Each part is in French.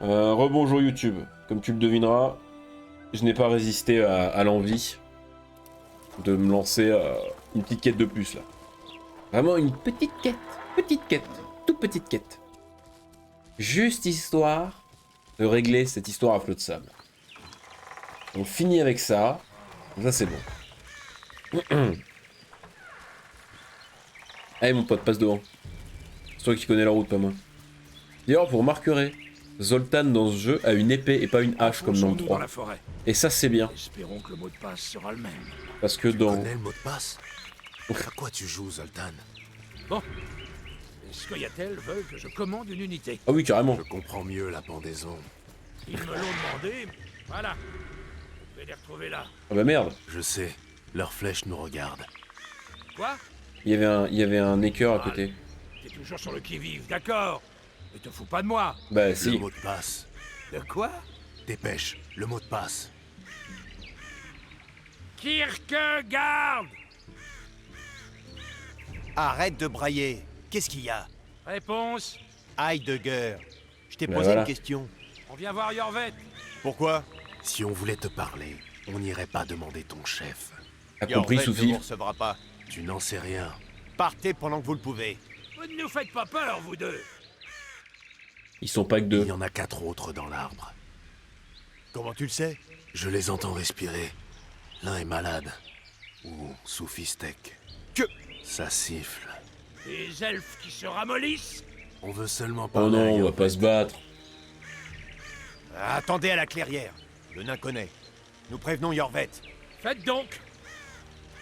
Rebonjour YouTube. Comme tu le devineras, je n'ai pas résisté à l'envie de me lancer une petite quête de plus là. Vraiment une petite quête, toute petite quête. Juste histoire de régler cette histoire à flot de sable. On finit avec ça, ça c'est bon. Allez mon pote, passe devant. C'est toi qui connais la route, pas moi. D'ailleurs, vous remarquerez, Zoltan dans ce jeu a une épée et pas une hache comme dans le 3. Dans la forêt. Et ça c'est bien. Espérons que le mot de passe sera le même. Parce que Tu dans... connais le mot de passe? À quoi tu joues, Zoltan? Bon. Les Scoia'tael veulent que je commande une unité. Ah oui, carrément. Je comprends mieux la pendaison. Ils me l'ont demandé. Voilà. Je vais les retrouver là. Ah bah merde. Je sais, leurs flèches nous regardent. Quoi? Il y avait un écœur à côté. T'es toujours sur le qui-vive, d'accord? Ne te fous pas de moi. Bah Le si. mot de passe. De quoi? Dépêche, le mot de passe. Kierkegaard! Arrête de brailler. Qu'est-ce qu'il y a? Réponse. Heidegger. Je t'ai Ben posé voilà. une question. On vient voir Yorvet. Pourquoi? Si on voulait te parler, on n'irait pas demander ton chef. A compris, Yorvet ne Soufi. vous recevra pas. Tu n'en sais rien. Partez pendant que vous le pouvez. Vous ne nous faites pas peur, vous deux. Ils sont pas que Il deux. y en a 4 autres dans l'arbre. Comment tu le sais? Je les entends respirer. L'un est malade. Ou sous fistec. Que... Ça siffle. Des elfes qui se ramollissent. On veut seulement Oh parler. non, à on va Yorvet. pas se battre. Attendez à la clairière. Le nain connaît. Nous prévenons Yorvet. Faites donc.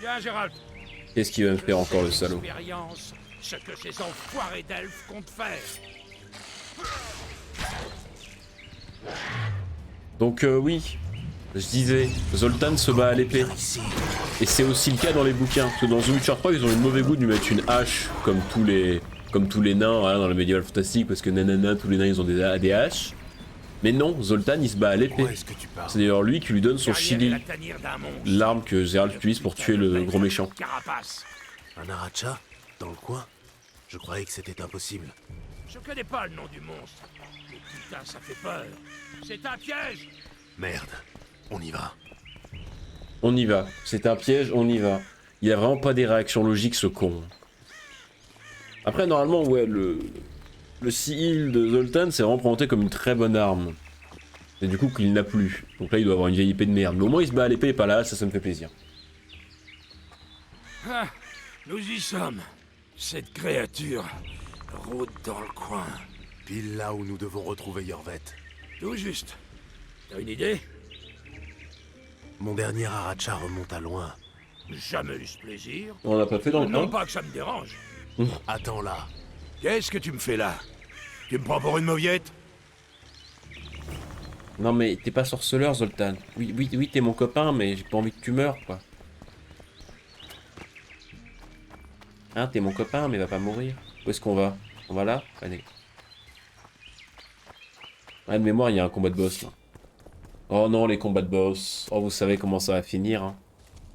Viens, Gérald. Qu'est-ce qu'il va me faire encore le salaud? Expérience, ce que ces enfoirés d'elfes comptent faire. Donc oui, je disais, Zoltan se bat à l'épée. Ici. Et c'est aussi le cas dans les bouquins. Parce que dans The Witcher 3, ils ont eu le mauvais goût de lui mettre une hache, comme tous les nains voilà, dans le médiéval fantastique, parce que nanana, tous les nains ils ont des haches. Mais non, Zoltan il se bat à Quoi l'épée. est-ce que tu parles? C'est d'ailleurs lui qui lui donne son Derrière est shili, la tanière d'un monstre. l'arme que Gérald utilise pour tuer le gros méchant. Carapace. Un aracha? Dans le coin? Je croyais que c'était impossible. Je connais pas le nom du monstre. Mais putain, ça fait peur. C'est un piège. Merde. On y va. On y va, c'est un piège, on y va. Il a vraiment pas des réactions logiques ce con. Après normalement ouais, le Seal de Zoltan c'est vraiment présenté comme une très bonne arme. Et du coup qu'il n'a plus. Donc là il doit avoir une vieille épée de merde. Mais au moins il se bat à l'épée et pas là, ça me fait plaisir. Ah, nous y sommes. Cette créature rôde dans le coin. Pile là où nous devons retrouver Yorvet. Tout juste. T'as une idée? Mon dernier aracha remonte à loin. Jamais eu ce plaisir. On l'a pas fait dans le Non 1. pas que ça me dérange. Attends là. Qu'est-ce que tu me fais là? Tu me prends pour une mauviette? Non mais t'es pas sorceleur Zoltan. Oui t'es mon copain mais j'ai pas envie que tu meurs quoi. Hein t'es mon copain mais va pas mourir. Où est-ce qu'on va? On va là? Allez. Ah de mémoire il y a un combat de boss là. Oh non les combats de boss. Oh vous savez comment ça va finir hein.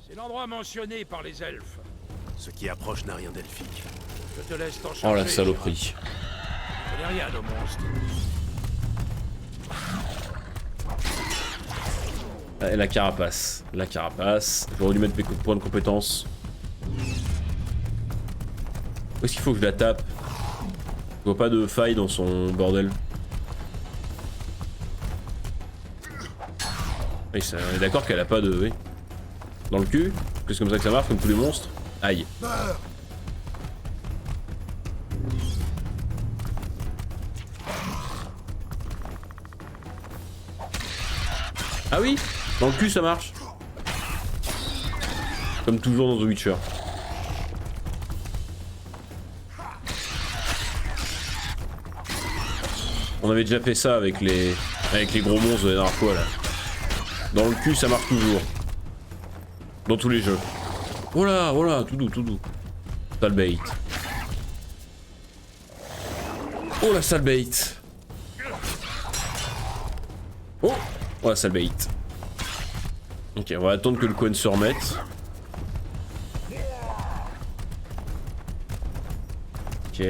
C'est l'endroit mentionné par les elfes. Ce qui approche n'a rien d'elfique. Je te laisse t'en charger. Oh la saloperie. Je connais rien aux monstres. Ah, et la carapace. La carapace. J'aurais dû mettre mes points de compétence. Où est-ce qu'il faut que je la tape? Je vois pas de faille dans son bordel. Oui, on est d'accord qu'elle a pas de... Oui. Dans le cul? Que c'est comme ça que ça marche, comme tous les monstres? Aïe. Ah oui? Dans le cul ça marche. Comme toujours dans The Witcher. On avait déjà fait ça avec les gros monstres de la dernière fois là. Dans le cul ça marche toujours. Dans tous les jeux. Voilà, voilà, tout doux, tout doux. Sale bait. Oh la sale bait. Oh, oh la sale bait. Ok, on va attendre que le coin se remette. Ok.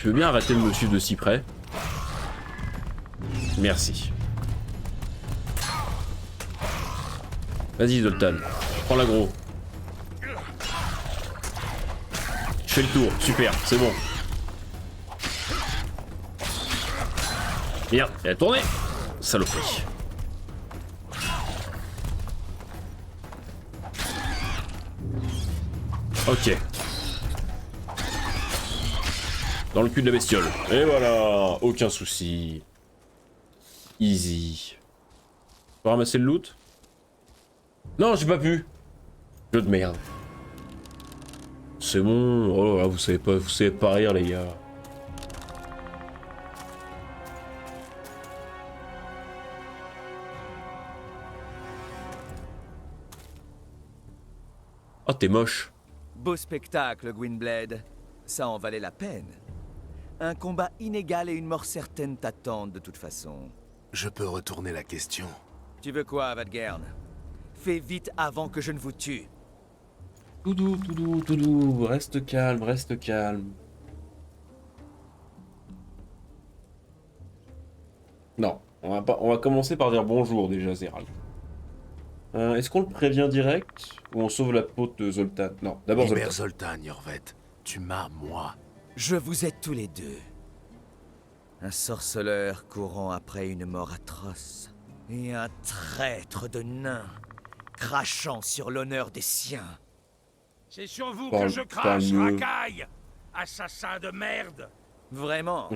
Tu veux bien arrêter de me suivre de si près? Merci. Vas-y Zoltan, prends l'aggro. Je fais le tour, super, c'est bon. Merde, elle a tourné. Saloperie. Ok. Dans le cul de la bestiole. Et voilà, aucun souci. Easy. Tu peux ramasser le loot? Non, j'ai pas pu. Jeu de merde. C'est bon. Oh là, vous savez pas rire les gars. Oh, t'es moche. Beau spectacle, Gwynblade. Ça en valait la peine. Un combat inégal et une mort certaine t'attendent de toute façon. Je peux retourner la question. Tu veux quoi, Vadgern? Fais vite avant que je ne vous tue. Tout doux, reste calme, reste calme. Non, on va commencer par dire bonjour déjà, Zéral. Est-ce qu'on le prévient direct ou on sauve la peau de Zoltan? Non, d'abord Zoltan. Libère Zoltan, Yorvet. Tu m'as, moi. Je vous aide tous les deux. Un sorceleur courant après une mort atroce. Et un traître de nain, crachant sur l'honneur des siens. C'est sur vous Parle que je pas crache, mieux. racaille! Assassin de merde! Vraiment?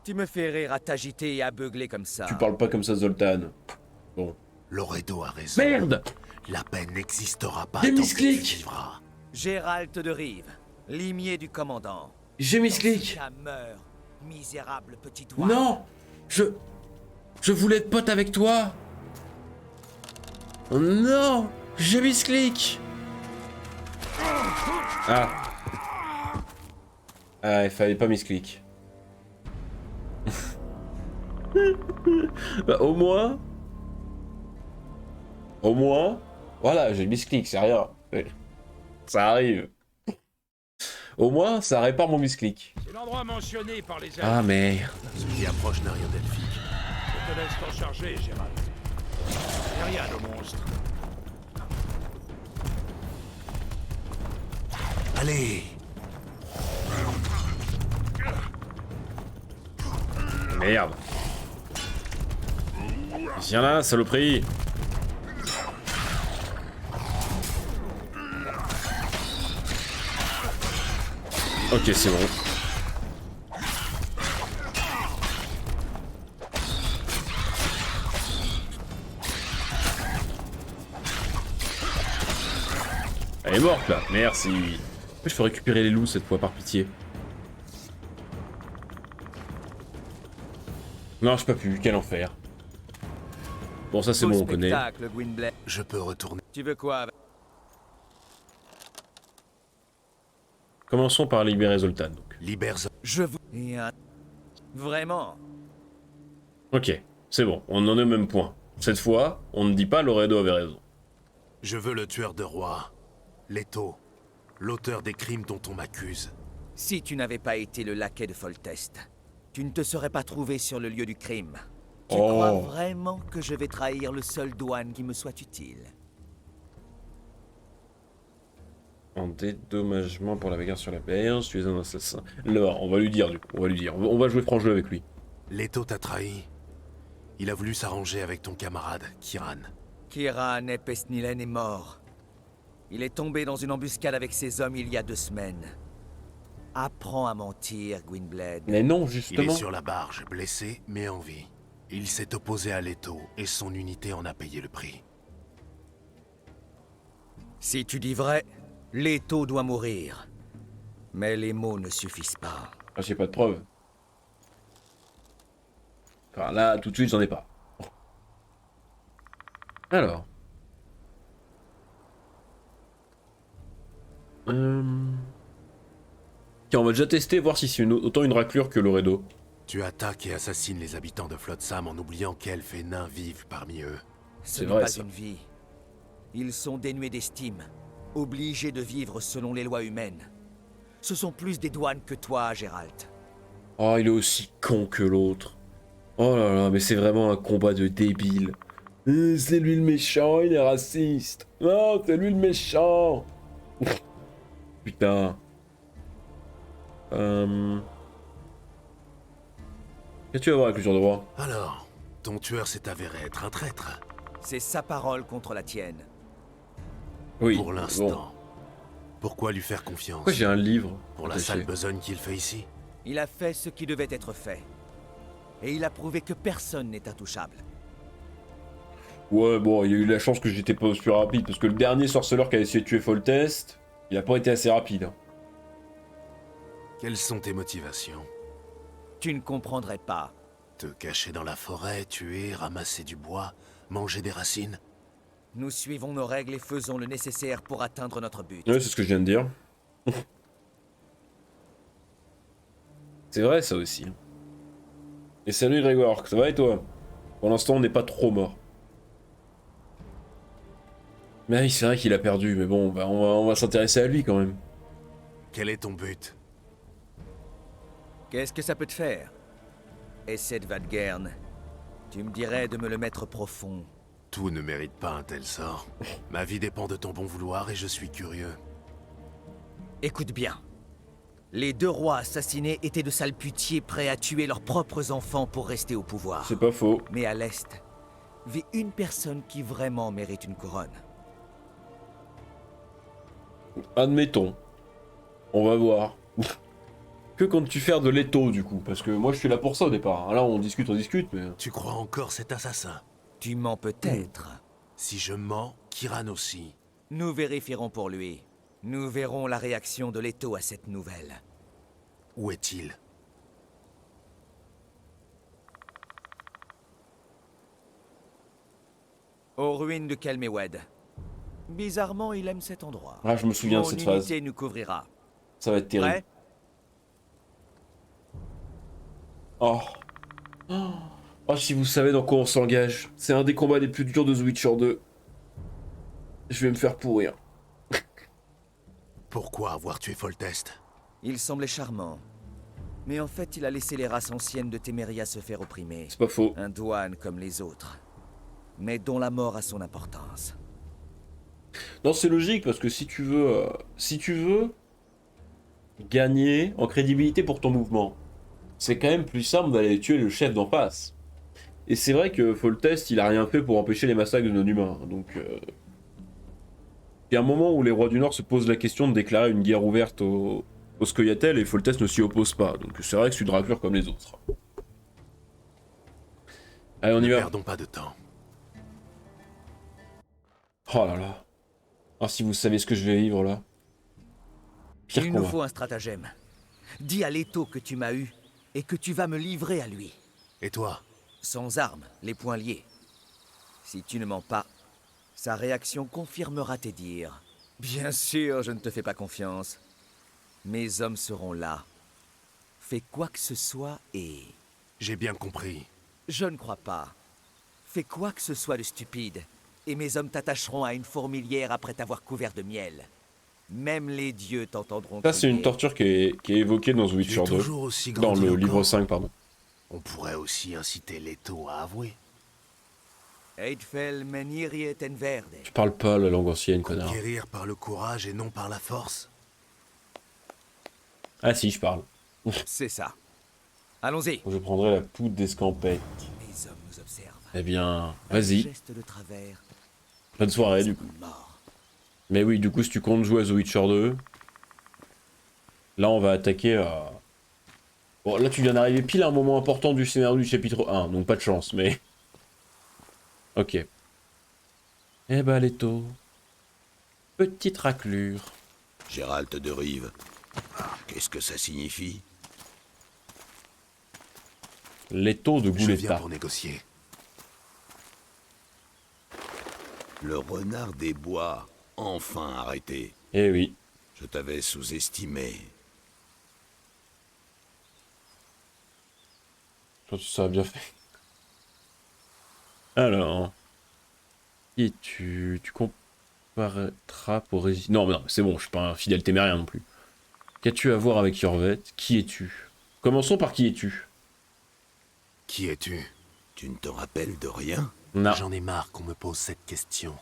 Tu me fais rire à t'agiter et à beugler comme ça. Tu parles pas comme ça, Zoltan. Bon. Loredo a raison. Merde! La peine n'existera pas J'ai tant que tu misclick. vivras. Gérald de Rive, limier du commandant. J'ai misclick. Ça meurt, misérable petit doigt. Non! Je voulais être pote avec toi! Oh non! J'ai misclick! Ah. Ah, il fallait pas misclick. Bah, au moins. Voilà, j'ai misclick, c'est rien. Ça arrive. Au moins, ça répare mon misclick. C'est l'endroit mentionné par les elfes. Ah, merde. Ce qui approche n'a rien d'elfique. Je te laisse t'en charger, Gérald. C'est rien de monstre. Allez! Merde. Viens là, saloperie. Ok, c'est bon. Elle est morte là, merci. Je peux récupérer les loups cette fois par pitié. Non, je peux plus, quel enfer. Bon, ça c'est Beau bon, on connaît. spectacle, Gwynblade. Je peux retourner. Tu veux quoi? Commençons par libérer Zoltan. Donc. Libère Zoltan. Je vous... Et un... Vraiment? Ok, c'est bon, on en est au même point. Cette fois, on ne dit pas Loredo avait raison. Je veux le tueur de roi. Leto. L'auteur des crimes dont on m'accuse. Si tu n'avais pas été le laquais de Foltest, tu ne te serais pas trouvé sur le lieu du crime. Tu Oh. crois vraiment que je vais trahir le seul douane qui me soit utile? En dédommagement pour la bagarre sur la berge, tu es un assassin. Là, on va lui dire du coup, on va lui dire. On va jouer franc jeu avec lui. Leto t'a trahi. Il a voulu s'arranger avec ton camarade, Kiran. Kiran Epesnilen est mort. Il est tombé dans une embuscade avec ses hommes il y a 2 semaines. Apprends à mentir, Gwynblade. Mais non, Il est justement. sur la barge, blessé, mais en vie. Il s'est opposé à Leto, et son unité en a payé le prix. Si tu dis vrai, Leto doit mourir. Mais les mots ne suffisent pas. Ah, j'ai pas de preuves. Enfin, là, tout de suite, j'en ai pas. Alors. Tiens, on va déjà tester, voir si c'est autant une raclure que Loredo. Tu attaques et assassines les habitants de Flotsam en oubliant qu'elfes et nains vivent parmi eux. Ce C'est n'est vrai, pas ça. une vie. Ils sont dénués d'estime, obligés de vivre selon les lois humaines. Ce sont plus des douanes que toi, Gérald. Oh, il est aussi con que l'autre. Oh là là, mais c'est vraiment un combat de débiles. C'est lui le méchant, il est raciste. Non, c'est lui le méchant. Putain. Qu'est-ce que tu vas voir avec le jour de roi? Alors, ton tueur s'est avéré être un traître. C'est sa parole contre la tienne. Oui. Pour l'instant. Bon. Pourquoi lui faire confiance? Pourquoi j'ai un livre? Pour la attaché sale besogne qu'il fait ici? Il a fait ce qui devait être fait. Et il a prouvé que personne n'est intouchable. Ouais, bon, il y a eu la chance que j'étais pas plus rapide, parce que le dernier sorceleur qui a essayé de tuer Foltest, il a pas été assez rapide. Hein. Quelles sont tes motivations? Tu ne comprendrais pas. Te cacher dans la forêt, tuer, ramasser du bois, manger des racines? Nous suivons nos règles et faisons le nécessaire pour atteindre notre but. Ouais, c'est ce que je viens de dire. C'est vrai, ça aussi. Et salut Grégoire, ça va et toi? Pour l'instant, on n'est pas trop mort. Mais oui, c'est vrai qu'il a perdu, mais bon, bah, on va s'intéresser à lui quand même. Quel est ton but? Qu'est-ce que ça peut te faire? Essaie de Vadgern. Tu me dirais de me le mettre profond. Tout ne mérite pas un tel sort. Ma vie dépend de ton bon vouloir et je suis curieux. Écoute bien. Les 2 rois assassinés étaient de sales putiers prêts à tuer leurs propres enfants pour rester au pouvoir. C'est pas faux. Mais à l'Est, vit une personne qui vraiment mérite une couronne. Admettons. On va voir. Que comptes-tu faire de Leto du coup? Parce que moi je suis là pour ça au départ. Là on discute, mais... Tu crois encore cet assassin? Tu mens peut-être. Si je mens, Kiran aussi. Nous vérifierons pour lui. Nous verrons la réaction de Leto à cette nouvelle. Où est-il? Aux ruines de Kelmewed. Bizarrement, il aime cet endroit. Ah, je me souviens de Mon cette phase. unité nous couvrira. Ça va être terrible. Prêt? Oh. Oh, si vous savez dans quoi on s'engage. C'est un des combats les plus durs de The Witcher 2. Je vais me faire pourrir. Pourquoi avoir tué Foltest? Il semblait charmant. Mais en fait, il a laissé les races anciennes de Téméria se faire opprimer. C'est pas faux. Un douane comme les autres. Mais dont la mort a son importance. Non, c'est logique parce que si tu veux gagner en crédibilité pour ton mouvement, c'est quand même plus simple d'aller tuer le chef d'en face. Et c'est vrai que Foltest, il a rien fait pour empêcher les massacres de non-humains. Donc, il y a un moment où les rois du Nord se posent la question de déclarer une guerre ouverte aux Scoia'tael et Foltest ne s'y oppose pas. Donc c'est vrai que c'est une raclure comme les autres. Allez, on y Ne va. perdons pas de temps. Oh là là. Ah, si vous savez ce que je vais vivre là. Pire Il nous combat. faut un stratagème. Dis à Leto que tu m'as eu et que tu vas me livrer à lui. Et toi? Sans armes, les poings liés. Si tu ne mens pas, sa réaction confirmera tes dires. Bien sûr, je ne te fais pas confiance. Mes hommes seront là. Fais quoi que ce soit et... J'ai bien compris. Je ne crois pas. Fais quoi que ce soit de stupide, et mes hommes t'attacheront à une fourmilière après t'avoir couvert de miel. Même les dieux t'entendront Ça, c'est une crier. torture qui est évoquée dans The Tu es Witcher 2. toujours aussi Dans grandi le encore. livre 5, pardon. On pourrait aussi inciter Leto à avouer. Eidfell menirie tenverde. Tu parles pas la langue ancienne, connard. Guérir par le courage et non par la force. Ah si, je parle. C'est ça. Allons-y. Je prendrai la poudre d'escampette. Mes hommes nous observent. Eh bien, Un vas-y. geste de travers. Bonne soirée, du coup. Mort. Mais oui, du coup, si tu comptes jouer à The Witcher 2, là, on va attaquer à... Bon, là, tu viens d'arriver pile à un moment important du scénario du chapitre 1, donc pas de chance, mais... Ok. Eh ben, Leto. Petite raclure. Gérald de Rive. Qu'est-ce que ça signifie? Leto de Je viens Gouletta. pour négocier. Le renard des bois, enfin arrêté. Eh oui. Je t'avais sous-estimé. Ça a bien fait. Alors... Qui tu comparaîtras pour résister... Non, mais non, c'est bon, je suis pas un fidèle témérien non plus. Qu'as-tu à voir avec Yorvet? Qui es-tu? Commençons par qui es-tu? Qui es-tu? Tu ne te rappelles de rien? Non. J'en ai marre qu'on me pose cette question.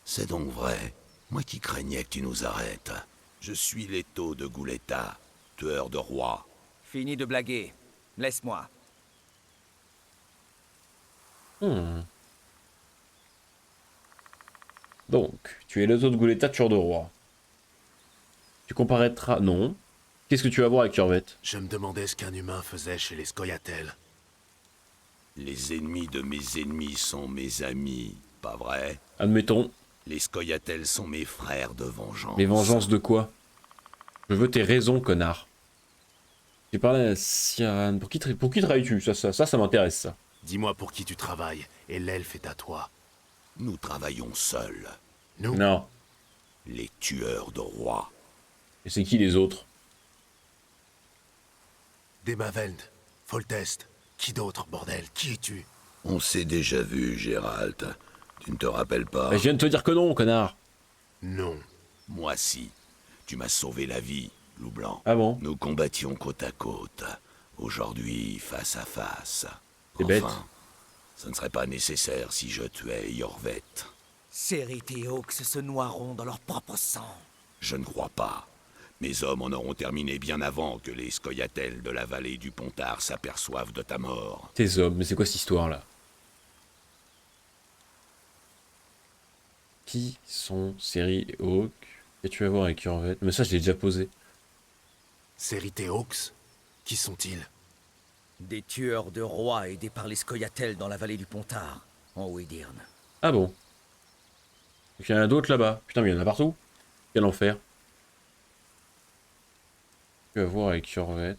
C'est donc vrai. Moi qui craignais que tu nous arrêtes. Je suis Leto de Gouletta, tueur de rois. Fini de blaguer. Laisse-moi. Donc, tu es le de Gouletta, tueur de roi. Tu comparaîtras... Non. Qu'est-ce que tu vas voir avec Yorvet? Je me demandais ce qu'un humain faisait chez les Scoia'tael. Les ennemis de mes ennemis sont mes amis, pas vrai? Admettons. Les Scoia'tael sont mes frères de vengeance. Mais vengeance de quoi? Je veux tes raisons, connard. J'ai parlé à Cyrane. Pour qui travailles-tu? Ça m'intéresse, ça. Dis-moi pour qui tu travailles, et l'elfe est à toi. Nous travaillons seuls, Nous? Non. les tueurs de rois. Et c'est qui les autres? Demavend, Foltest, qui d'autre, bordel? Qui es-tu? On s'est déjà vu, Gérald. Tu ne te rappelles pas? Bah, je viens de te dire que non, connard. Non. Moi si. Tu m'as sauvé la vie, Loup Blanc. Ah bon? Nous combattions côte à côte. Aujourd'hui, face à face. C'est bête. Ce ne serait pas nécessaire si je tuais Yorvet. Cérit et Hawks se noieront dans leur propre sang. Je ne crois pas. Mes hommes en auront terminé bien avant que les Scoia'tael de la vallée du Pontard s'aperçoivent de ta mort. Tes hommes, mais c'est quoi cette histoire-là? Qui sont Seri et Hawk? Qu'as-tu à voir avec Yorvet? Mais ça, je l'ai déjà posé. Cérit et Hawks? Qui sont-ils? Des tueurs de rois aidés par les Scoia'tael dans la vallée du Pontard, en Ouidirn. Ah bon? Donc, il y en a d'autres là-bas. Putain, mais il y en a partout. Quel enfer. Tu vas voir avec Yorvet.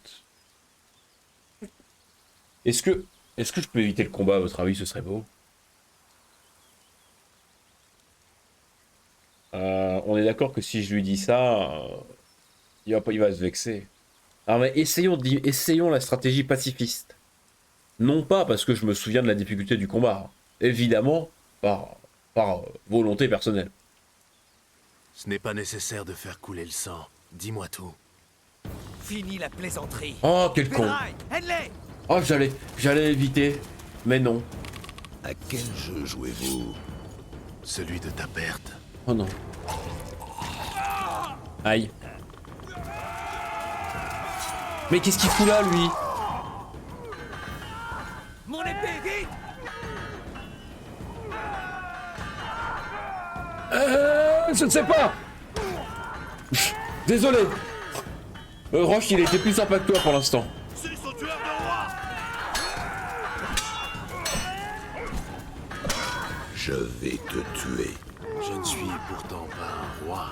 Est-ce que je peux éviter le combat, à votre avis? Ce serait beau. On est d'accord que si je lui dis ça, il va se vexer. Alors mais essayons la stratégie pacifiste. Non pas parce que je me souviens de la difficulté du combat. Évidemment, par volonté personnelle. Ce n'est pas nécessaire de faire couler le sang. Dis-moi tout. Fini la plaisanterie. Oh, quel con. Ferraille, Henley. Oh, j'allais éviter. Mais non. À quel jeu jouez-vous? Celui de ta perte. Oh non. Aïe. Mais qu'est-ce qu'il fout là, lui? Mon épée, vite. Je ne sais pas. Désolé. Roche, il était plus sympa que toi pour l'instant. Je vais te tuer. Je ne suis pourtant pas un roi.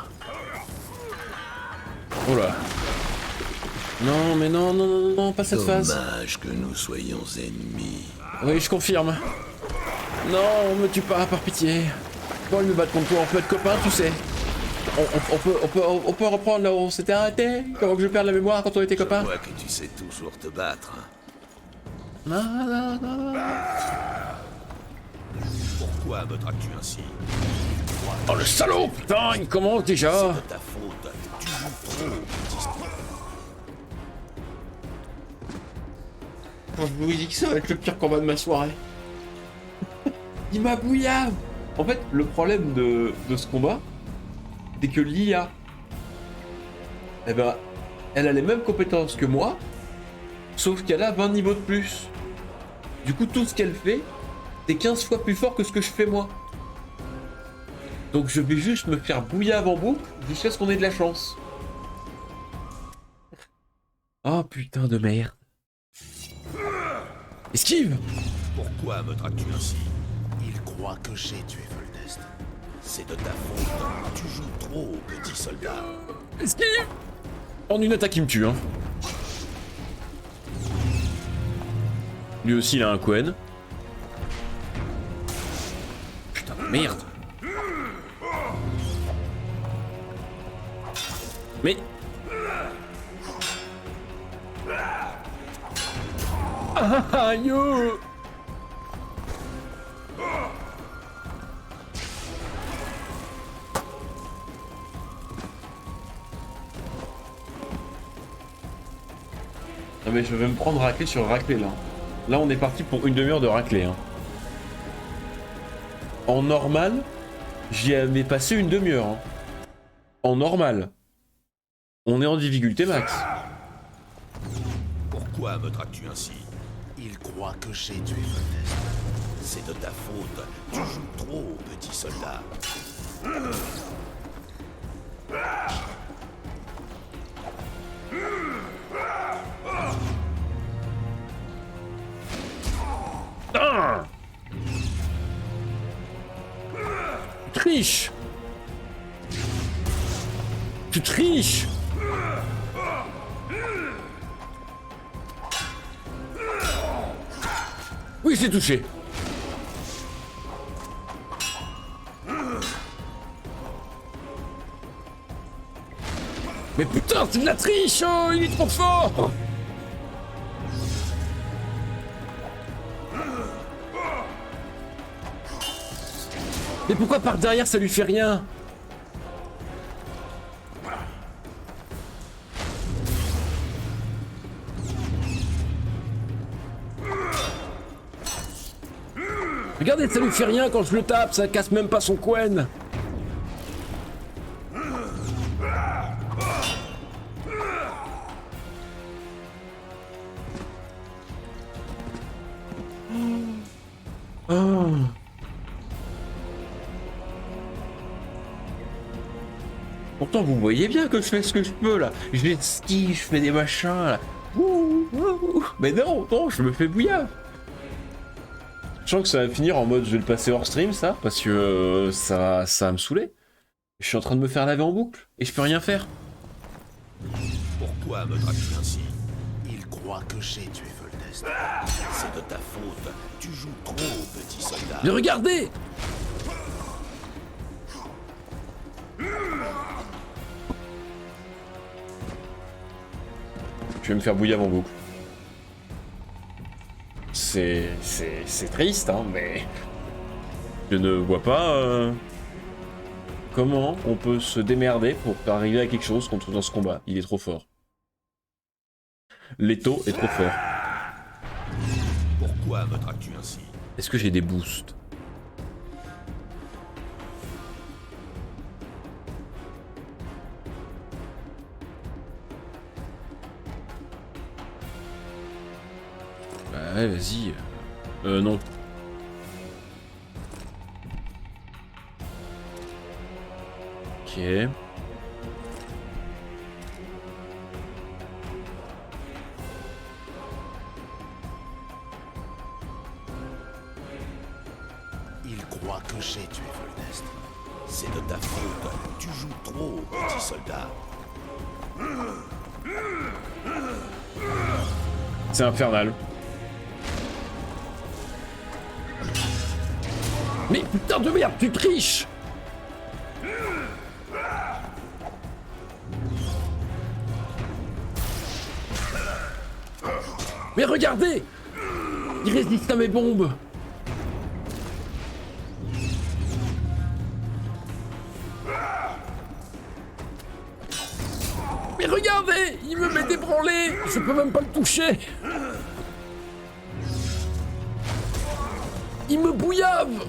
Oh là. Non, mais non, non, non, non, pas cette phase. Dommage que nous soyons ennemis. Oui, je confirme. Non, me tue pas, par pitié. Pas envie de me battre contre toi, on peut être copains, tu sais. On peut reprendre là où on s'était arrêté. Comment que je perds la mémoire quand on était Je copains? vois que tu sais toujours te battre. Non, non, non. Pourquoi me traques-tu ainsi? Oh le salaud, putain, il commence déjà. C'est de ta faute. Tu joues trop, petit. Je vous dis que ça va être le pire combat de ma soirée. Il m'a bouillave. En fait, le problème de ce combat, c'est que l'IA, eh ben, elle a les mêmes compétences que moi, sauf qu'elle a 20 niveaux de plus. Du coup, tout ce qu'elle fait, c'est 15 fois plus fort que ce que je fais moi. Donc je vais juste me faire bouillave en boucle jusqu'à ce qu'on ait de la chance. Oh putain de merde. Esquive! Pourquoi me traques-tu ainsi? Il croit que j'ai tué Foltest. C'est de ta faute. Tu joues trop, petit soldat. Esquive! En une attaque, il me tue, hein. Lui aussi, il a un Quen. Putain de merde! Mais... Ah, yo! Ah mais je vais me prendre raclée sur raclée là. Là on est parti pour une demi-heure de raclée. Hein. En normal, j'y avais passé une demi-heure. Hein. En normal. On est en difficulté max. Pourquoi me traites-tu ainsi? Il croit que j'ai tué Foltest. C'est de ta faute. Tu joues trop, petit soldat. Ah, tu triches. Tu triches. Oui, je l'ai touché. Mais putain, c'est de la triche, oh, il est trop fort. Mais pourquoi par derrière ça lui fait rien? Regardez, ça lui fait rien quand je le tape, ça casse même pas son quen. Oh. Pourtant, vous voyez bien que je fais ce que je peux là. Je les ski, je fais des machins là. Ouh, ouh. Mais non, non, je me fais bouillir. Je sens que ça va finir en mode je vais le passer hors stream ça, parce que ça va me saouler. Je suis en train de me faire laver en boucle et je peux rien faire. Pourquoi me traites-tu ainsi? Il croit que j'ai tué Foltest. C'est de ta faute. Tu joues trop, petit soldat. Mais regardez! Je vais me faire bouillir en boucle. C'est triste, hein, mais je ne vois pas comment on peut se démerder pour arriver à quelque chose contre dans ce combat. Il est trop fort. Leto est trop fort. Pourquoi me traites-tu ainsi? Est-ce que j'ai des boosts? Bah ouais, vas-y. Non. Ok. Il croit que j'ai tué Foltest. C'est de ta faute. Tu joues trop, petit soldat. C'est infernal. Mais putain de merde, tu triches! Mais regardez! Il résiste à mes bombes! Mais regardez! Il me met des branlées! Je peux même pas le toucher! Il me bouillave!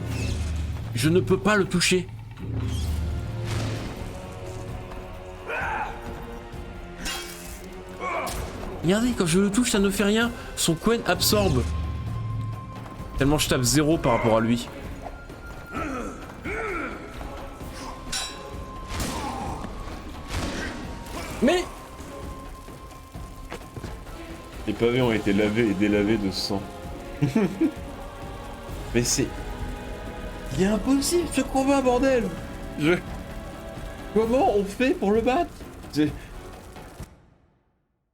Je ne peux pas le toucher. Regardez, quand je le touche, ça ne fait rien. Son quen absorbe. Tellement je tape 0 par rapport à lui. Mais... Les pavés ont été lavés et délavés de sang. Mais c'est... Il est impossible ce combat, bordel! Comment on fait pour le battre?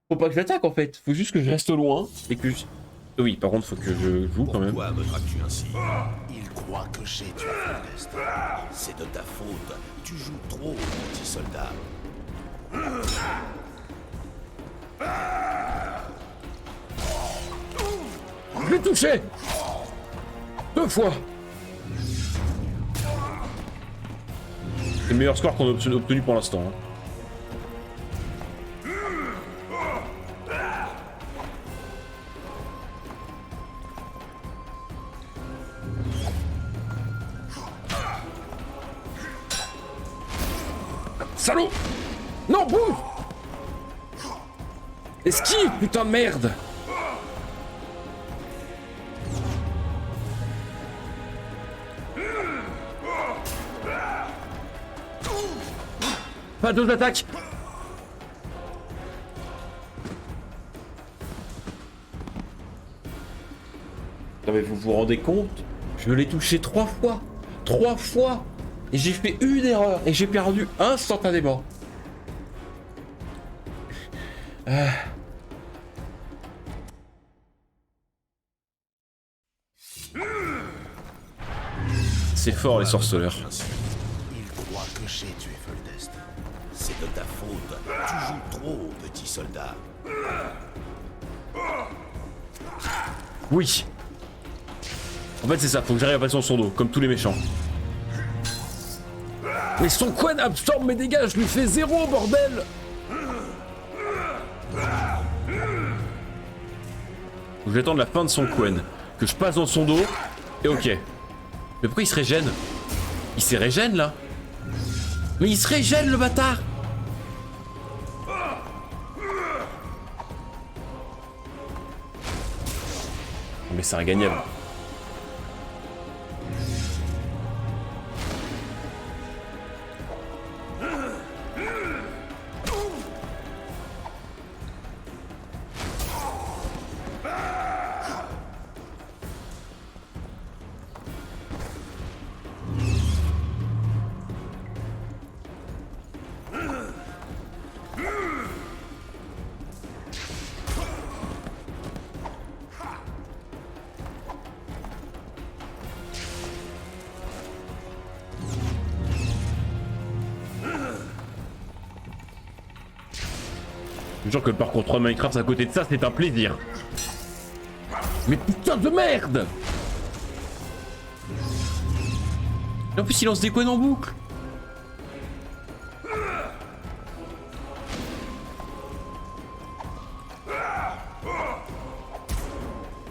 Faut pas que j'attaque en fait, faut juste que je reste loin et que je... Oui, par contre, faut que je joue quand même. Pourquoi me traites-tu ainsi? Il croit que j'ai tué Foltest. C'est de ta faute. Tu joues trop, petit soldat. Je l'ai touché! 2 fois! C'est le meilleur score qu'on a obtenu pour l'instant. Hein. Salaud! Non, bouge! Esquive, putain de merde! Pas deux attaques! Non mais vous vous rendez compte? Je l'ai touché 3 fois! 3 fois! Et j'ai fait une erreur et j'ai perdu instantanément. C'est fort les sorceleurs. Il croit que j'ai tué Foltest. C'est de ta faute. Tu joues trop, petit soldat. Oui. En fait c'est ça, faut que j'arrive à passer en son dos, comme tous les méchants. Mais son Quen absorbe mes dégâts, je lui fais 0 bordel. Faut que j'attende la fin de son Quen, que je passe dans son dos, et ok. Mais pourquoi il se régène? Il se régène là? Mais il se régène le bâtard! Mais c'est ingagnable. Je jure que le parcours 3 de Minecraft à côté de ça, c'est un plaisir. Mais putain de merde! Et en plus, il lance des coups en boucle.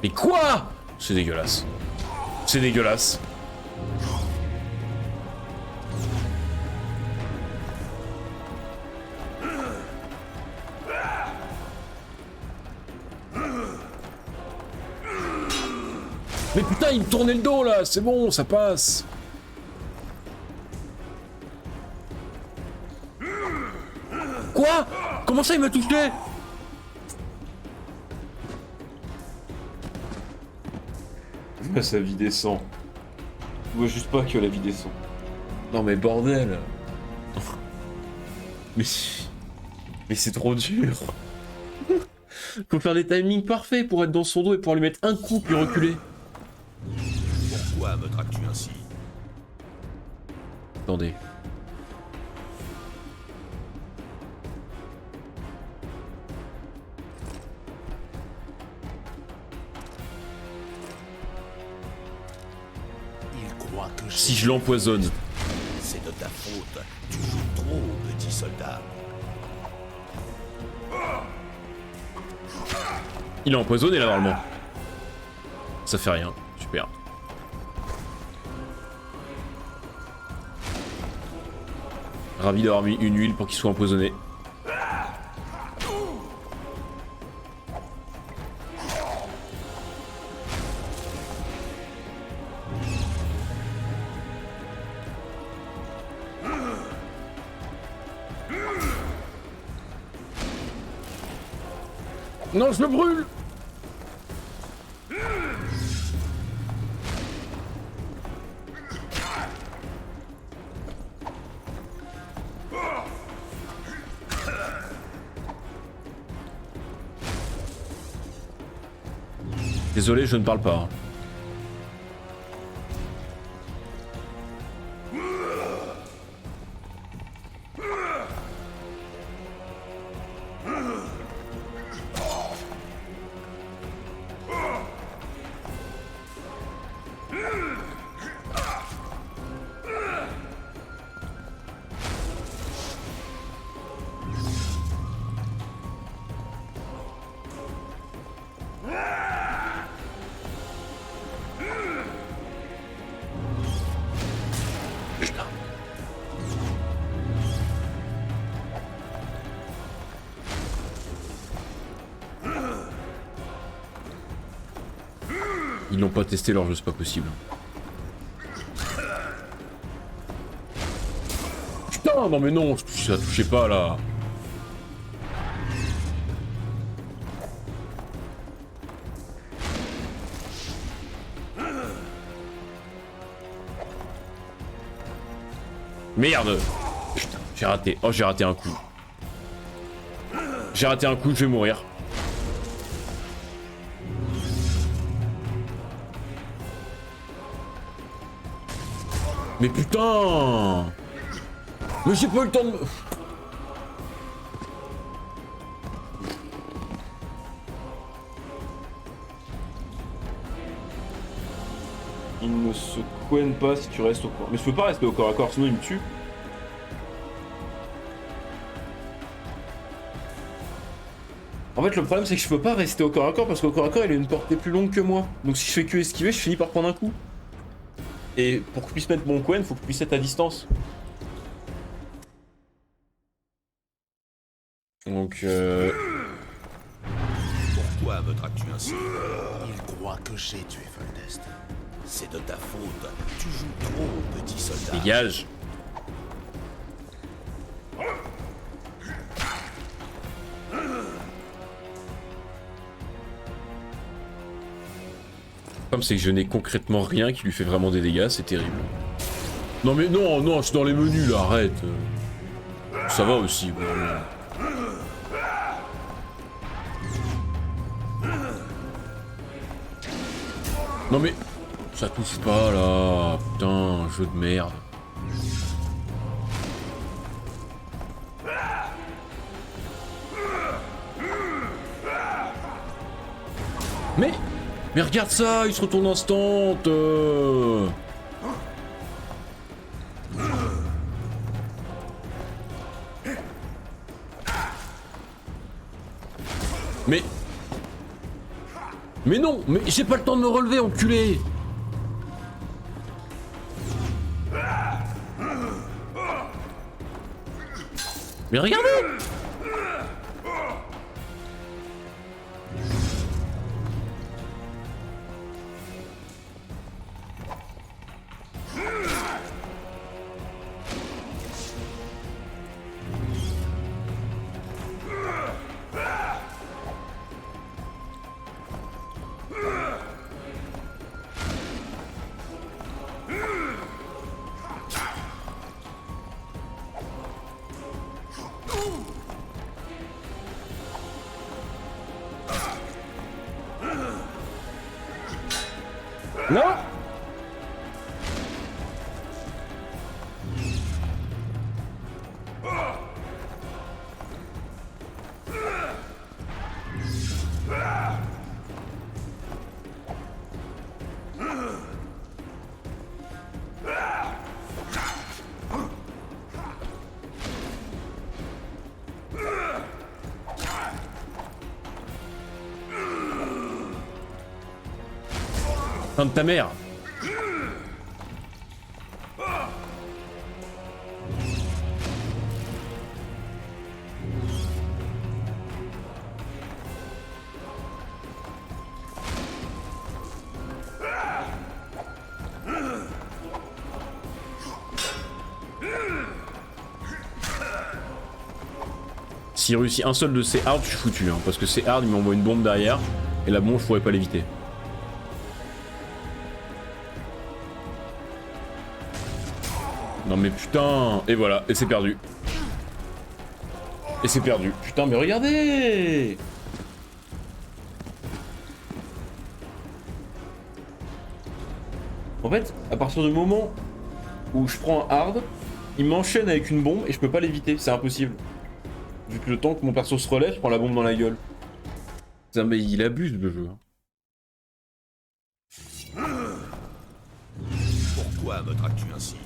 Mais quoi? C'est dégueulasse. C'est dégueulasse. Mais putain, il me tournait le dos là, c'est bon, ça passe. Quoi? Comment ça il m'a touché? Sa vie descend. Je vois juste pas que la vie descend. Non mais bordel. Mais c'est trop dur. Faut faire des timings parfaits pour être dans son dos et pour lui mettre un coup puis reculer. Pourquoi me traques-tu ainsi? Attendez. Il croit que Si je l'empoisonne. C'est de ta faute. Tu joues trop, petit soldat. Il est empoisonné là normalement. Ça fait rien. Super. Ravi d'avoir mis une huile pour qu'il soit empoisonné. Non, je le brûle! Désolé, je ne parle pas. Hein. Ils n'ont pas testé leur jeu, c'est pas possible. Putain, non mais non, ça touchait pas là. Merde. Putain, j'ai raté. Oh, j'ai raté un coup. J'ai raté un coup, je vais mourir. Mais putain! Mais j'ai pas eu le temps de me... Il ne se couenne pas si tu restes au corps. Mais je peux pas rester au corps à corps, sinon il me tue. En fait, le problème, c'est que je peux pas rester au corps à corps parce qu'au corps à corps, il a une portée plus longue que moi. Donc si je fais que esquiver, je finis par prendre un coup. Et pour que je puisse mettre mon Quen, faut que je puisse être à distance. Donc Pourquoi me traites-tu ainsi? Il croit que j'ai tué Foltest. C'est de ta faute. Tu joues trop, petit soldat. dégage. Comme c'est que je n'ai concrètement rien qui lui fait vraiment des dégâts, c'est terrible. Non mais non, non, je suis dans les menus là, arrête. Ça va aussi. Bon. Non mais... Ça touche pas là, putain, jeu de merde. Mais regarde ça, il se retourne instant. Mais non, mais j'ai pas le temps de me relever, enculé. Mais regardez. Non. Fin de ta mère. S'il réussit un seul de ces hards, je suis foutu, hein, parce que ces hards, il m'envoie une bombe derrière, et la bombe, je pourrais pas l'éviter. Non mais putain. Et voilà, et c'est perdu. Et c'est perdu. Putain, mais regardez. En fait, à partir du moment où je prends un hard, il m'enchaîne avec une bombe et je peux pas l'éviter, c'est impossible. Vu que le temps que mon perso se relève, je prends la bombe dans la gueule. Putain, mais il abuse le jeu. Pourquoi me traites-tu ainsi?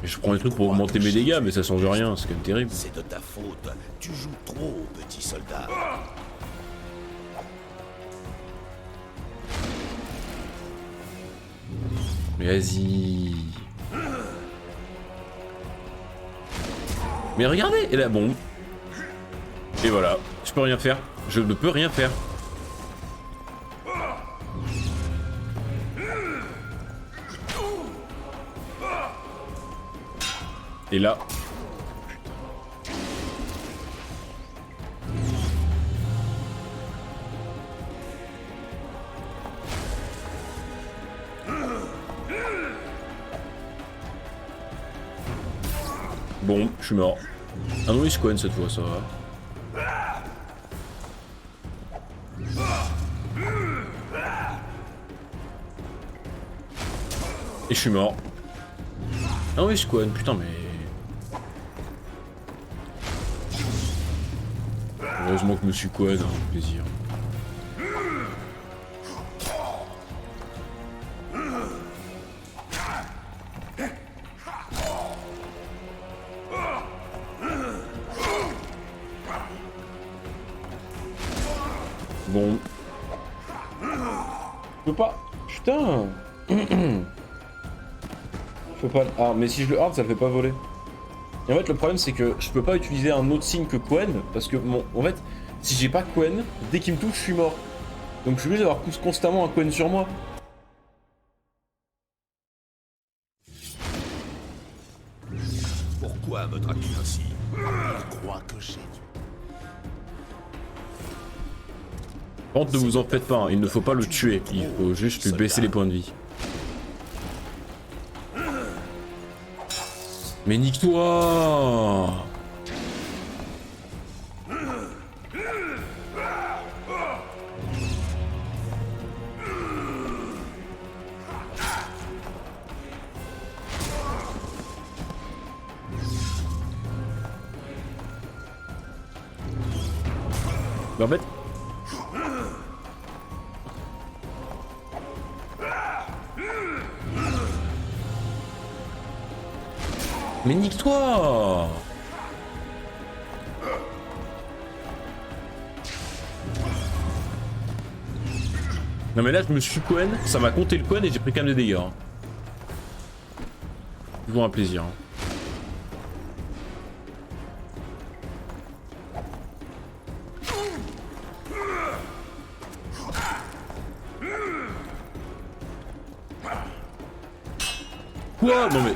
Et je prends des trucs pour augmenter mes dégâts, mais ça change rien, c'est quand même terrible. C'est de ta faute. Tu joues trop, petit soldat. Mais vas-y. Mais regardez, et la bombe. Et voilà, je peux rien faire. Je ne peux rien faire. Et là... Bon, je suis mort. Ah non, il se cogne cette fois, ça va. Et je suis mort. Ah oui, je cogne, putain, mais... Heureusement que je me suis cogne, hein, plaisir. Bon. Je peux pas. Putain. Je peux pas. Ah, mais si je le hard, ça le fait pas voler. Et en fait, le problème, c'est que je peux pas utiliser un autre signe que Quen, parce que, bon, en fait, si j'ai pas Quen, dès qu'il me touche, je suis mort. Donc je suis obligé d'avoir constamment un Quen sur moi. Pourquoi me traques-tu ainsi? Il croit que j'ai tué. Par contre, ne vous en faites pas, hein, il ne faut pas le tuer, il faut juste lui baisser les points de vie. Mais nique-toi! Mais en fait... Mais nique-toi! Non mais là je me suis Quen, ça m'a compté le Quen et j'ai pris quand même des dégâts. Hein. Toujours un plaisir. Hein. Quoi? Non mais...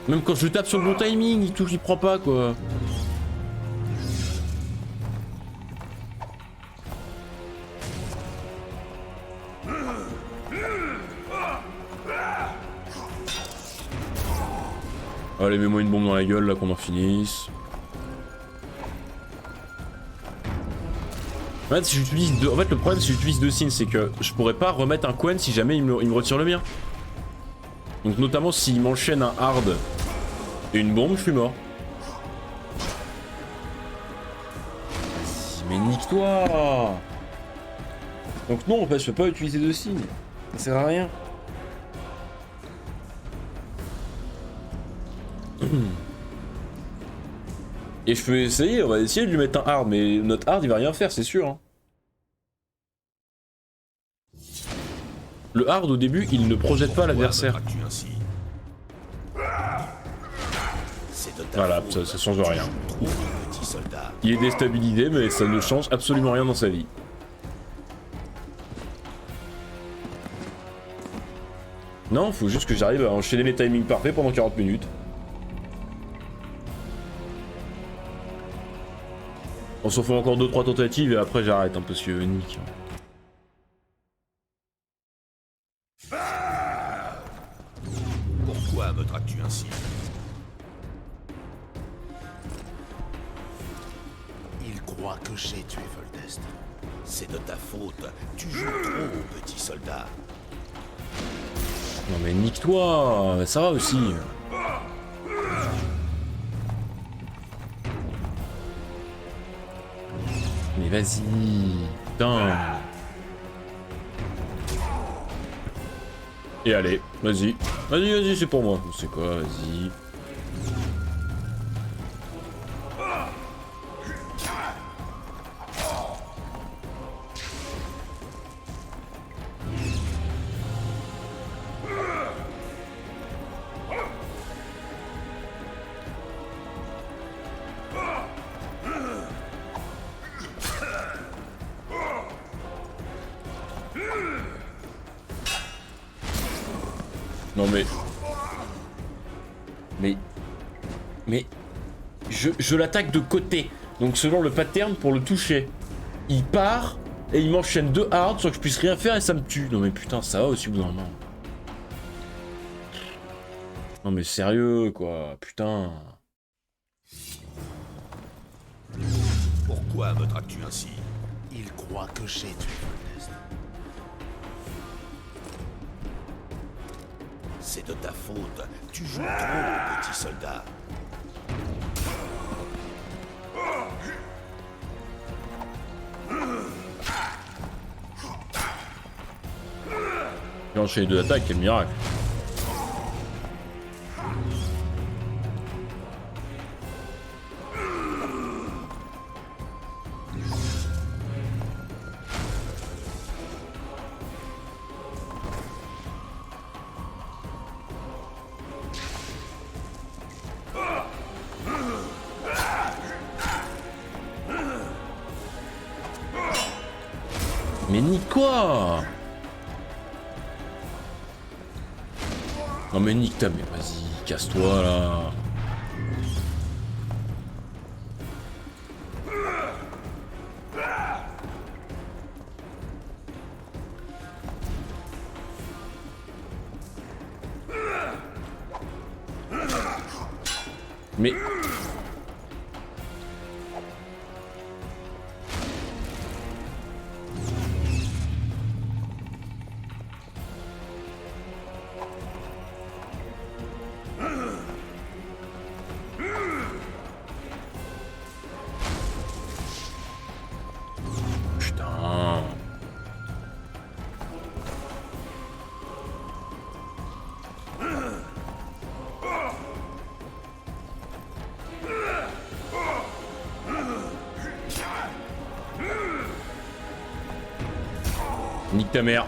Même quand je tape sur le bon timing, il touche, il prend pas quoi. Allez, mets-moi une bombe dans la gueule là qu'on en finisse. En fait, si j'utilise deux... En fait, le problème si j'utilise deux signes, c'est que je pourrais pas remettre un Quen si jamais il me retire le mien. Donc notamment s'il m'enchaîne un hard et une bombe, je suis mort. Mais nique-toi! Donc non, en fait, je peux pas utiliser deux signes. Ça sert à rien. Et je peux essayer, on va essayer de lui mettre un hard, mais notre hard il va rien faire, c'est sûr. Hein. Le hard au début, il ne projette pas l'adversaire. Voilà, ça change rien. Il est déstabilisé, mais ça ne change absolument rien dans sa vie. Non, faut juste que j'arrive à enchaîner les timings parfaits pendant 40 minutes. On s'en fait encore 2-3 tentatives et après j'arrête, hein, parce que nique. Pourquoi me traques-tu ainsi? Il croit que j'ai tué Voldest. C'est de ta faute. Tu joues trop, petit soldat. Non mais nique-toi, ça va aussi. Mais vas-y, putain. Et allez, vas-y. Vas-y, c'est pour moi. C'est quoi, vas-y. Non mais... Mais... Je l'attaque de côté. Donc selon le pattern pour le toucher. Il part et il m'enchaîne 2 hard sans que je puisse rien faire et ça me tue. Non mais putain, ça va aussi au bout d'un moment. Non mais sérieux quoi, putain. Pourquoi me traques-tu ainsi? Il croit que j'ai tué Foltest. C'est de ta faute. Tu joues trop, petit soldat. J'ai enchaîné 2 attaques, quel miracle. Mais nique quoi? Non mais nique ta mère, vas-y, casse-toi là. Mais... Putain... Nique ta mère.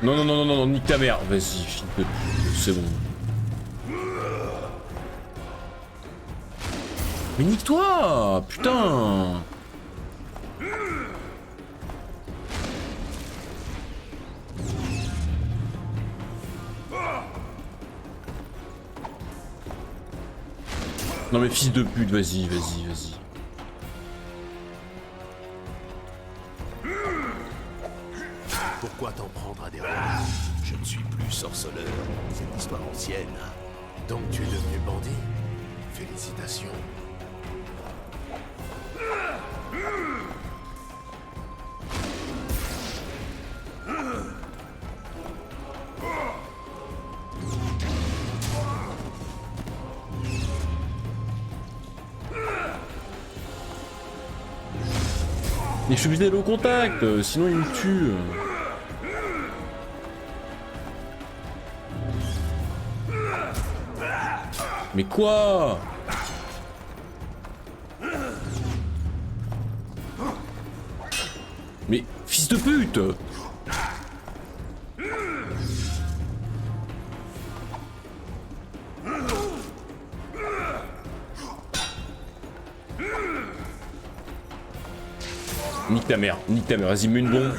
Non, non, non, non, non, non, nique ta mère. Vas-y, c'est bon. Mais nique-toi, putain. Non mais fils de pute, vas-y, vas-y, vas-y. Pourquoi t'en prendre à des rois? Je ne suis plus sorceleur. C'est une histoire ancienne. Donc tu es devenu bandit? Félicitations. Mais je suis obligé d'aller au contact, sinon il me tue. Mais quoi? Mais fils de pute! Nique ta mère, vas-y, mets une bombe.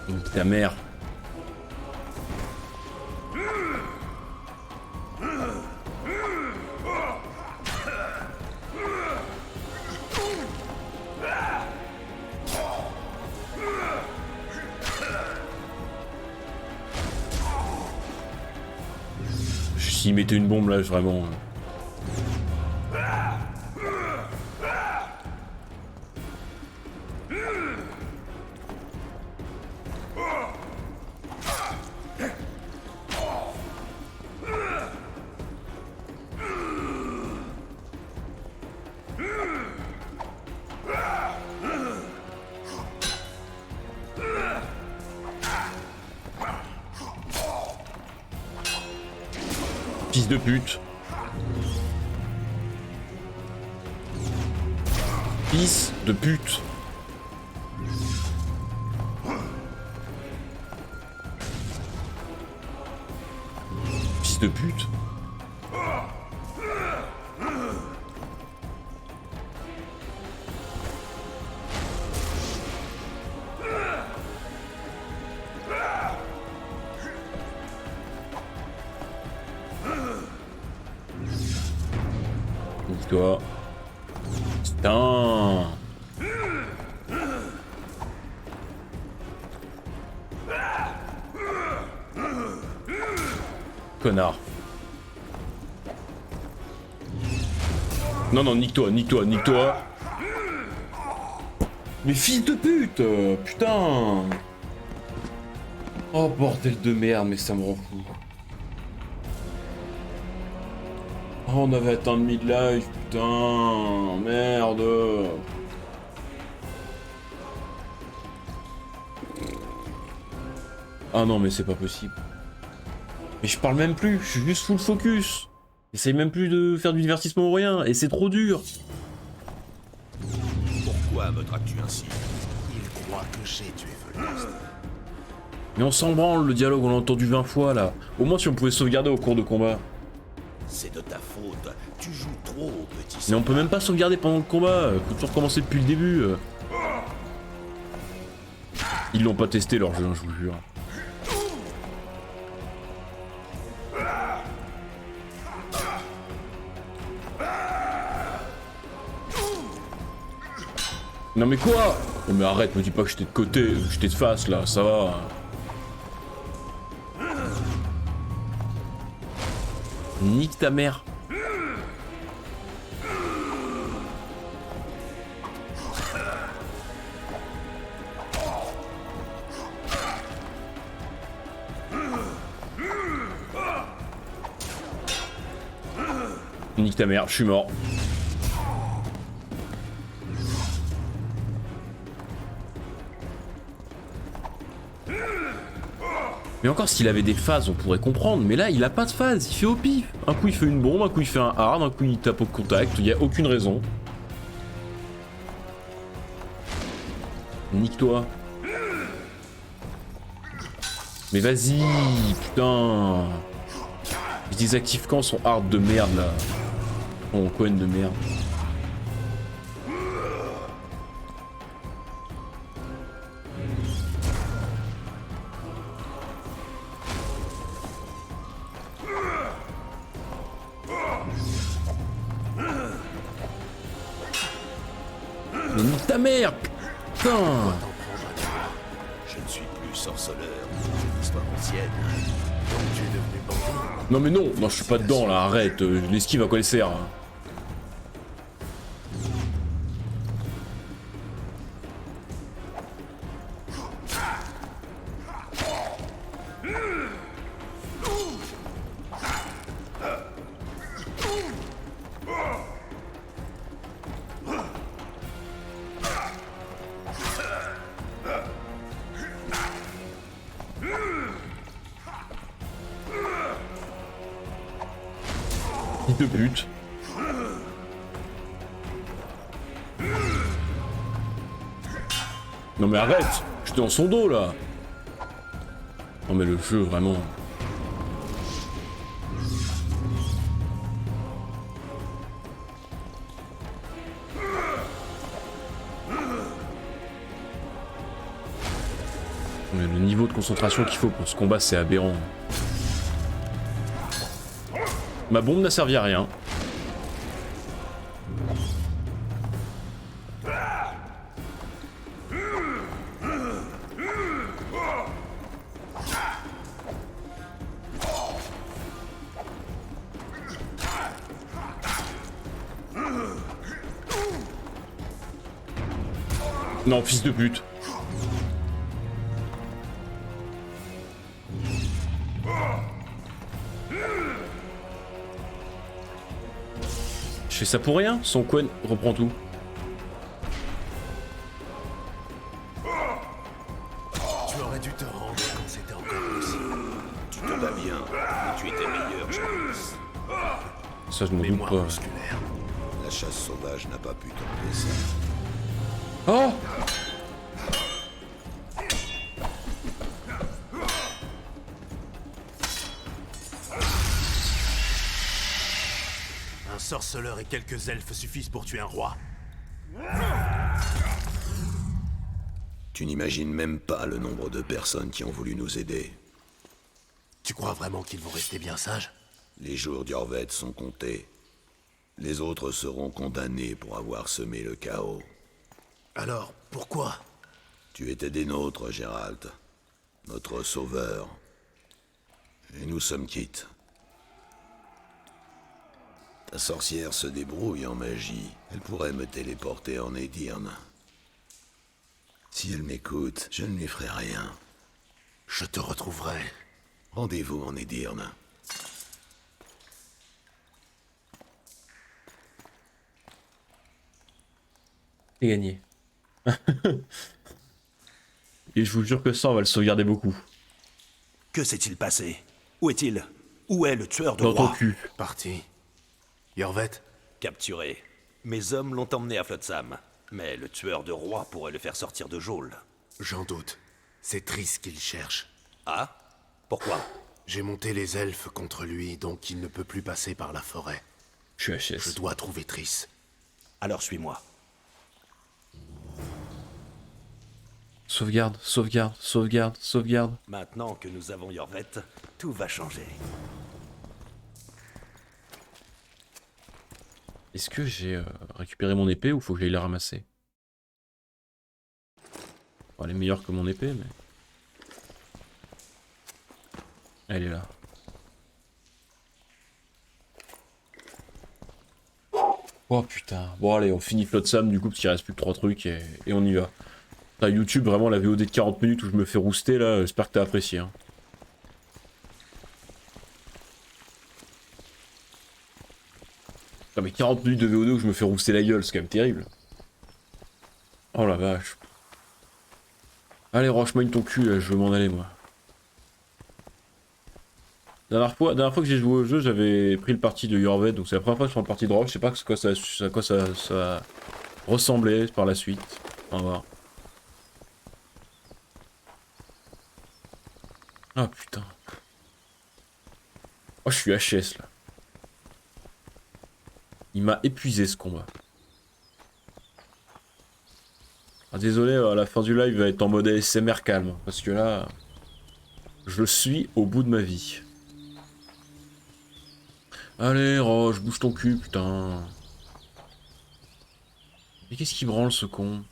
Nique ta mère. S'il mettait une bombe là, vraiment. Fils de pute. Fils de pute. de pute. Ouvre-toi. Putain. Connard. Non, non, nique-toi, nique-toi, nique-toi. Mais fils de pute. Putain. Oh bordel de merde, mais ça me rend fou. Oh, on avait atteint le mid-life, putain. Merde. Ah non, mais c'est pas possible. Mais je parle même plus, je suis juste full focus. J'essaye même plus de faire du divertissement ou rien, et c'est trop dur. Pourquoi me traites-tu ainsi? Il croit que j'ai tué Volnast. Mais on s'en branle, le dialogue, on l'a entendu 20 fois là. Au moins si on pouvait sauvegarder au cours de combat. C'est de ta faute. Tu joues trop, petit. Mais on peut même pas sauvegarder pendant le combat, faut toujours recommencer depuis le début. Ils l'ont pas testé leur jeu, hein, je vous jure. Non mais quoi? Oh mais arrête, me dis pas que j'étais de côté, j'étais de face là, ça va. Nique ta mère. Nique ta mère, je suis mort. Mais encore, s'il avait des phases, on pourrait comprendre. Mais là, il a pas de phase, il fait au pif. Un coup, il fait une bombe, un coup, il fait un hard, un coup, il tape au contact. Il y a aucune raison. Nique-toi. Mais vas-y, putain. Je désactive quand son hard de merde, là. Son coin de merde. Mais nique ta mère, putain. Je ne suis plus sorceleur. C'est une histoire ancienne. Donc tu es devenu bandit. Non mais non, non je suis pas dedans là, arrête, l'esquive à quoi elle sert hein. Il te bute. Non mais arrête, j'étais dans son dos là. Non mais le jeu vraiment. Mais le niveau de concentration qu'il faut pour ce combat c'est aberrant. Ma bombe n'a servi à rien. Non, fils de pute. Je fais ça pour rien, son coin reprend tout. Tu aurais dû te rendre quand c'était encore possible. Tu te bats bien, mais tu étais meilleur, je pense. Ça, je m'en doute Mémoire pas. musculaire. La chasse sauvage n'a pas pu t'enlever ça. Oh! Un sorceleur et quelques elfes suffisent pour tuer un roi. Tu n'imagines même pas le nombre de personnes qui ont voulu nous aider. Tu crois vraiment qu'ils vont rester bien sages? Les jours d'Yorvet sont comptés. Les autres seront condamnés pour avoir semé le chaos. Alors, pourquoi? Tu étais des nôtres, Gérald. Notre sauveur. Et nous sommes quittes. Ta sorcière se débrouille en magie. Elle pourrait me téléporter en Edirne. Si elle m'écoute, je ne lui ferai rien. Je te retrouverai. Rendez-vous en Edirne. C'est gagné. Et je vous jure que ça, on va le sauvegarder beaucoup. Que s'est-il passé? Où est-il? Où est le tueur de Dans ton roi? cul. Parti. Yorvet? Capturé. Mes hommes l'ont emmené à Flotsam. Mais le tueur de roi pourrait le faire sortir de geôle. J'en doute. C'est Triss qu'il cherche. Ah? Pourquoi? J'ai monté les elfes contre lui, donc il ne peut plus passer par la forêt. Je suis HS. Je dois trouver Triss. Alors suis-moi. Sauvegarde, sauvegarde, sauvegarde, sauvegarde. Maintenant que nous avons Yorvet, tout va changer. Est-ce que j'ai récupéré mon épée ou faut que j'aille la ramasser? Bon, elle est meilleure que mon épée, mais... Elle est là. Oh putain. Bon allez, on finit Flotsam du coup parce qu'il reste plus que 3 trucs et on y va. T'as YouTube, vraiment la VOD de 40 minutes où je me fais rouster là, j'espère que t'as apprécié. Hein. Non mais 40 minutes de VOD où je me fais rouster la gueule, c'est quand même terrible. Oh la vache. Allez, roche-moi ton cul, là, je veux m'en aller moi. Dernière fois que j'ai joué au jeu, j'avais pris le parti de Yorvet, donc c'est la première fois que je prends le parti de Roche, je sais pas à quoi ça ressemblait par la suite. On va voir. Ah putain. Oh, je suis HS là. Il m'a épuisé ce combat. Ah, désolé, à la fin du live, il va être en mode ASMR calme, parce que là, je suis au bout de ma vie. Allez, Roche, bouge ton cul, putain. Mais qu'est-ce qui branle, ce con?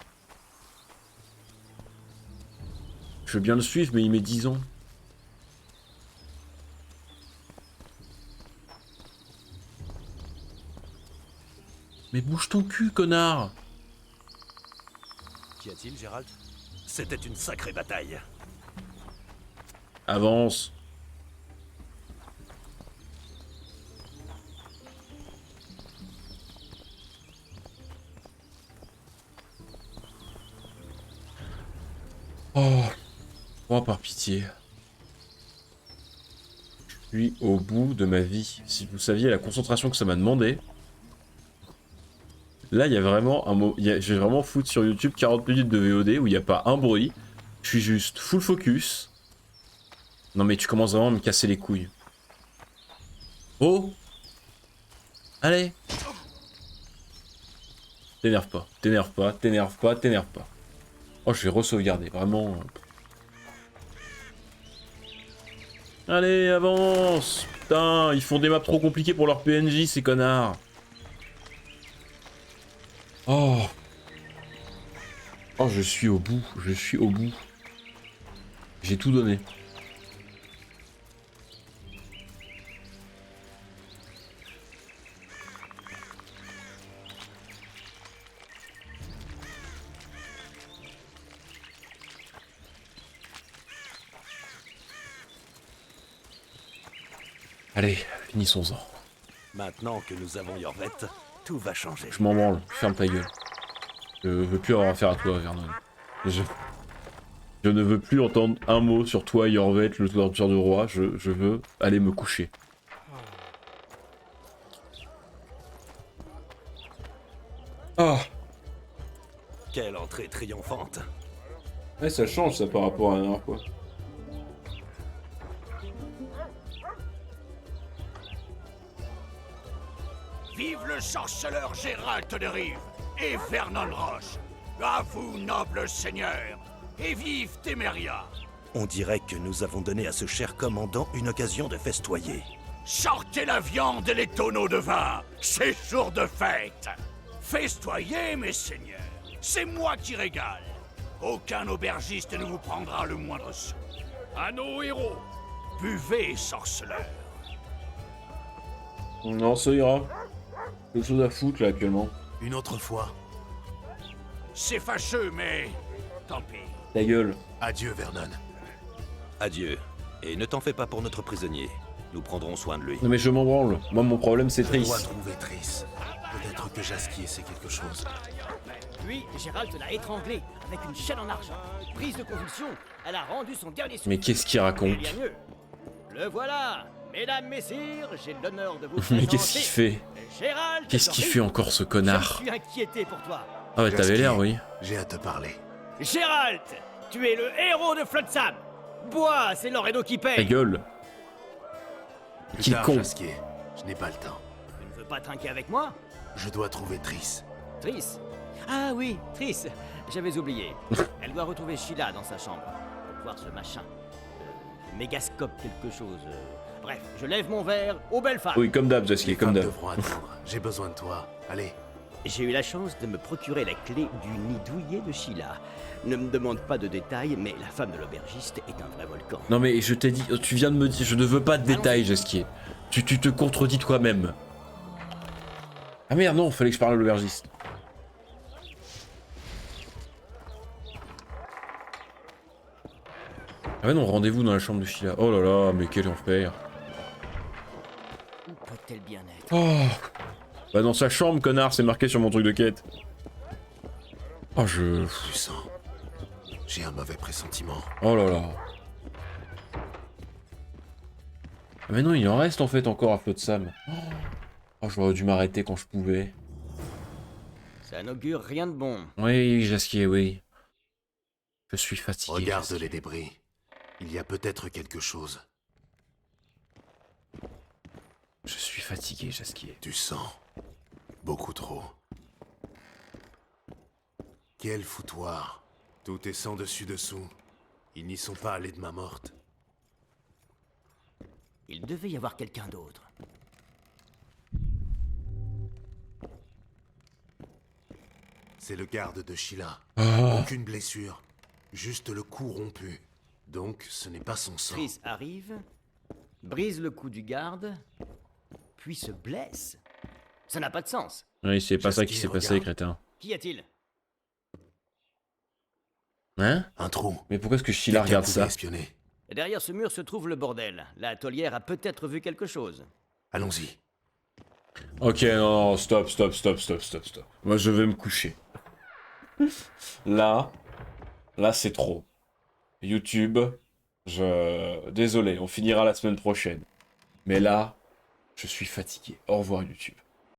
Je veux bien le suivre, mais il met 10 ans. Mais bouge ton cul, connard! Qu'y a-t-il, Gérald? C'était une sacrée bataille. Avance. Oh. Oh, par pitié. Je suis au bout de ma vie. Si vous saviez la concentration que ça m'a demandé. Là, il y a vraiment un mot. J'ai vraiment foutu sur YouTube 40 minutes de VOD où il n'y a pas un bruit. Je suis juste full focus. Non, mais tu commences vraiment à me casser les couilles. Oh! Allez! T'énerve pas, t'énerve pas, t'énerve pas, t'énerve pas. Oh, je vais re-sauvegarder, vraiment. Allez, avance! Putain, ils font des maps trop compliquées pour leur PNJ, ces connards. Oh. Oh, je suis au bout, je suis au bout. J'ai tout donné. Allez, finissons-en. Maintenant que nous avons Yorvet, tout va changer. Je m'en branle, ferme ta gueule. Je veux plus avoir affaire à toi, Vernon. Je ne veux plus entendre un mot sur toi, Yorvet, le tueur de roi. Je veux aller me coucher. Ah. Quelle entrée triomphante. Ouais, ça change ça par rapport à la dernière fois. Vive le sorceleur Gérald de Rive et Vernon Roche. À vous, noble seigneur, et vive Téméria. On dirait que nous avons donné à ce cher commandant une occasion de festoyer. Sortez la viande et les tonneaux de vin, c'est jour de fête. Festoyez, mes seigneurs, c'est moi qui régale. Aucun aubergiste ne vous prendra le moindre sou. À nos héros, buvez, sorceleur. Non, ça ira. Quelque chose à foutre là actuellement. Une autre fois. C'est fâcheux, mais tant pis. Ta gueule. Adieu, Vernon. Adieu. Et ne t'en fais pas pour notre prisonnier. Nous prendrons soin de lui. Non mais je m'en branle. Moi mon problème c'est Je dois Triss. trouver Triss. Peut-être que Jasquier sait quelque chose. Lui, Gérald l'a étranglé avec une chaîne en argent. Prise de convulsion, elle a rendu son dernier souffle. Mais qu'est-ce qu'il Et raconte? il y a mieux. Le voilà. Mesdames, messieurs, j'ai l'honneur de vous Mais présenter qu'est-ce qu'il fait? Gérald Qu'est-ce de qu'il Rive. fait encore ce connard? Je suis inquiété pour toi. Ah ouais, t'avais l'air, oui. J'ai à te parler. Gérald, tu es le héros de Flotsam. Bois, c'est Loredo qui Ta paye. gueule. Plus Qui tard, con. Jasquier. Je n'ai pas le temps. Tu ne veux pas trinquer avec moi? Je dois trouver Triss. Triss. Ah oui, Triss. J'avais oublié. Elle doit retrouver Sheila dans sa chambre pour voir ce machin. Mégascope quelque chose. Bref, je lève mon verre aux belles femmes. Oui, comme d'hab, Jasquier, Les comme femmes d'hab. devront attendre. J'ai besoin de toi. Allez. J'ai eu la chance de me procurer la clé du nid douillet de Sheila. Ne me demande pas de détails, mais la femme de l'aubergiste est un vrai volcan. Non mais je t'ai dit, tu viens de me dire, je ne veux pas de détails, Jasquier. Tu te contredis toi-même. Ah merde, non, fallait que je parle à l'aubergiste. Ah ouais non, rendez-vous dans la chambre de Sheila. Oh là là, mais quel enfer. Où peut-elle bien être? Oh. Bah dans sa chambre, connard, c'est marqué sur mon truc de quête. Oh je... Tu sens. J'ai un mauvais pressentiment. Oh là là. Ah mais non, il en reste en fait encore à Flotsam. Oh, j'aurais dû m'arrêter quand je pouvais. Ça n'augure rien de bon. Oui, Jasquier, oui. Je suis fatigué. Regarde Jasquier. les débris. Il y a peut-être quelque chose. Je suis fatigué, Jasquier. Tu sens. Beaucoup trop. Quel foutoir. Tout est sans dessus dessous. Ils n'y sont pas allés de main morte. Il devait y avoir quelqu'un d'autre. C'est le garde de Sheila. Ah. Aucune blessure. Juste le cou rompu. Donc ce n'est pas son sang. Triss arrive, brise le cou du garde, puis se blesse. Ça n'a pas de sens. Oui, c'est pas ça qui Jasquier, s'est passé, regarde. crétin. Qu'y a-t-il? Hein? Un trou. Mais pourquoi est-ce que Sheila Quelqu'un regarde pouvait ça? espionner. Derrière ce mur se trouve le bordel. La taulière a peut-être vu quelque chose. Allons-y. Ok, non, non, stop. Moi, je vais me coucher. Là c'est trop. YouTube, désolé, on finira la semaine prochaine. Mais là, je suis fatigué. Au revoir, YouTube.